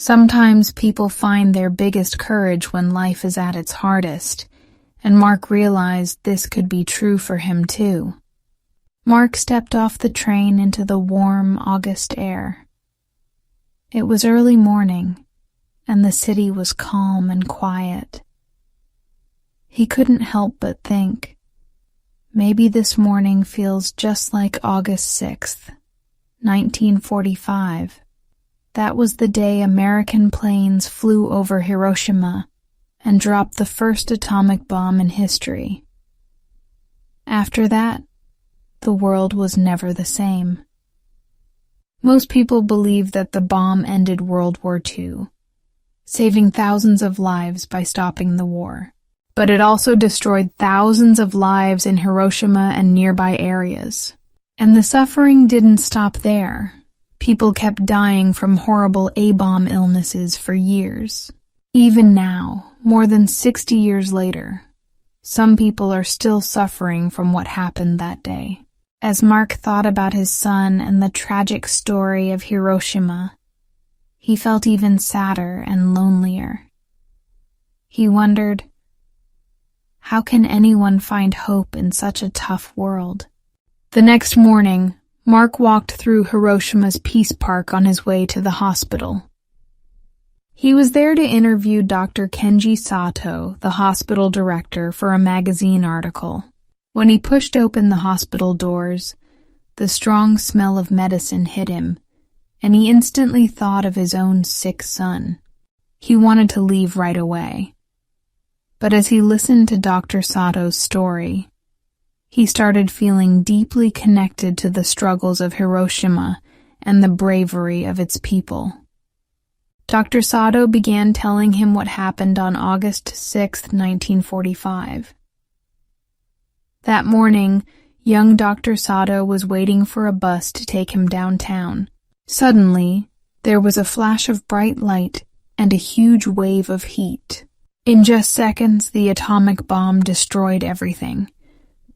Sometimes people find their biggest courage when life is at its hardest, and Mark realized this could be true for him too. Mark stepped off the train into the warm August air. It was early morning, and the city was calm and quiet. He couldn't help but think, maybe this morning feels just like August 6th, 1945. That was the day American planes flew over Hiroshima and dropped the first atomic bomb in history. After that, the world was never the same. Most people believe that the bomb ended World War II, saving thousands of lives by stopping the war. But it also destroyed thousands of lives in Hiroshima and nearby areas. And the suffering didn't stop there. People kept dying from horrible A-bomb illnesses for years. Even now, more than 60 years later, some people are still suffering from what happened that day. As Mark thought about his son and the tragic story of Hiroshima, he felt even sadder and lonelier. He wondered, how can anyone find hope in such a tough world? The next morning, Mark walked through Hiroshima's Peace Park on his way to the hospital. He was there to interview Dr. Kenji Sato, the hospital director, for a magazine article. When he pushed open the hospital doors, the strong smell of medicine hit him, and he instantly thought of his own sick son. He wanted to leave right away. But as he listened to Dr. Sato's story, he started feeling deeply connected to the struggles of Hiroshima and the bravery of its people. Dr. Sato began telling him what happened on August 6, 1945. That morning, young Dr. Sato was waiting for a bus to take him downtown. Suddenly, there was a flash of bright light and a huge wave of heat. In just seconds, the atomic bomb destroyed everything.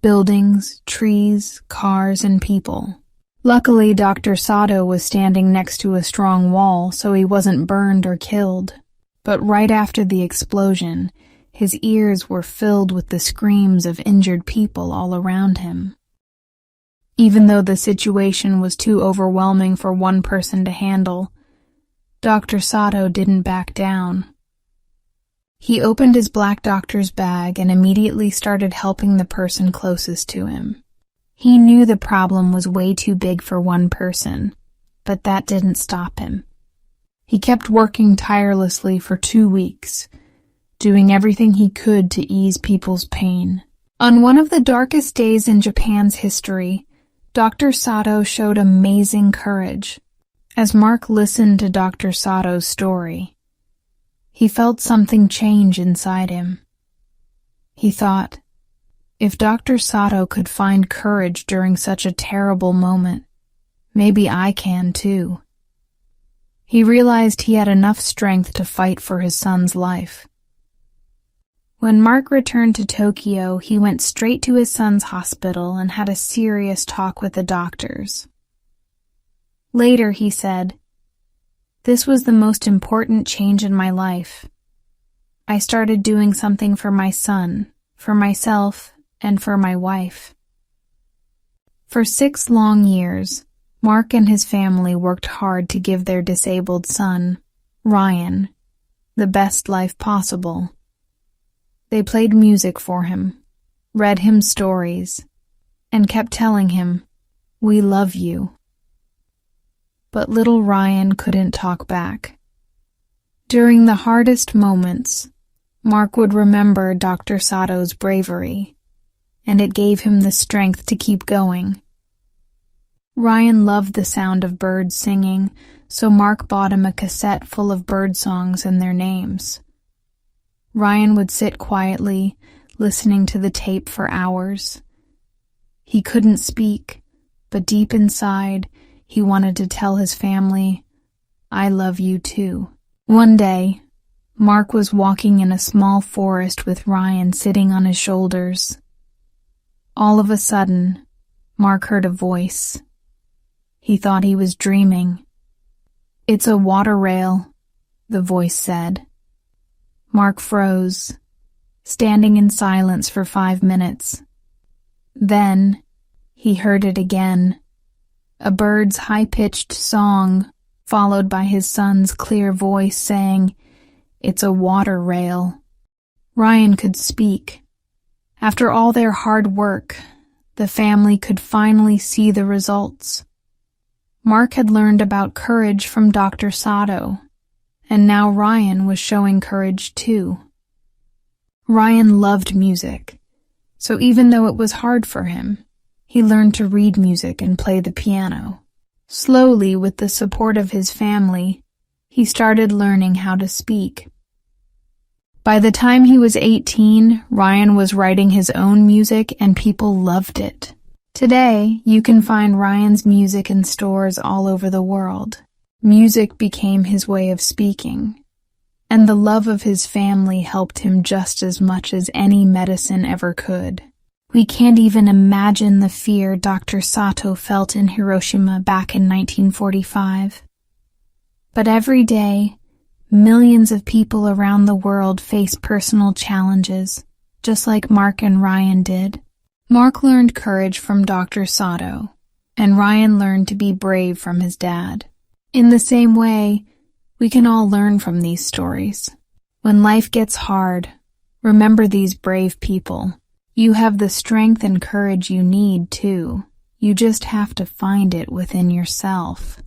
Buildings, trees, cars, and people. Luckily, Dr. Sato was standing next to a strong wall, so he wasn't burned or killed. But right after the explosion, his ears were filled with the screams of injured people all around him. Even though the situation was too overwhelming for one person to handle, Dr. Sato didn't back down. He opened his black doctor's bag and immediately started helping the person closest to him. He knew the problem was way too big for one person, but that didn't stop him. He kept working tirelessly for 2 weeks, doing everything he could to ease people's pain. On one of the darkest days in Japan's history, Dr. Sato showed amazing courage. As Mark listened to Dr. Sato's story, he felt something change inside him. He thought, if Dr. Sato could find courage during such a terrible moment, maybe I can too. He realized he had enough strength to fight for his son's life. When Mark returned to Tokyo, he went straight to his son's hospital and had a serious talk with the doctors. Later, he said, "This was the most important change in my life. I started doing something for my son, for myself, and for my wife." For 6 long years, Mark and his family worked hard to give their disabled son, Ryan, the best life possible. They played music for him, read him stories, and kept telling him, "We love you." But little Ryan couldn't talk back. During the hardest moments, Mark would remember Dr. Sato's bravery, and it gave him the strength to keep going. Ryan loved the sound of birds singing, so Mark bought him a cassette full of bird songs and their names. Ryan would sit quietly, listening to the tape for hours. He couldn't speak, but deep inside, he wanted to tell his family, "I love you too." One day, Mark was walking in a small forest with Ryan sitting on his shoulders. All of a sudden, Mark heard a voice. He thought he was dreaming. "It's a water rail. the voice said. Mark froze, standing in silence for 5 minutes. Then, he heard it again, a bird's high-pitched song, followed by his son's clear voice saying, "It's a water rail." Ryan could speak. After all their hard work, the family could finally see the results. Mark had learned about courage from Dr. Sato, and now Ryan was showing courage too. Ryan loved music, so even though it was hard for him, he learned to read music and play the piano. Slowly, with the support of his family, he started learning how to speak. By the time he was 18, Ryan was writing his own music and people loved it. Today, you can find Ryan's music in stores all over the world. Music became his way of speaking, and the love of his family helped him just as much as any medicine ever could. We can't even imagine the fear Dr. Sato felt in Hiroshima back in 1945. But every day, millions of people around the world face personal challenges, just like Mark and Ryan did. Mark learned courage from Dr. Sato, and Ryan learned to be brave from his dad. In the same way, we can all learn from these stories. When life gets hard, remember these brave people. You have the strength and courage you need, too. You just have to find it within yourself.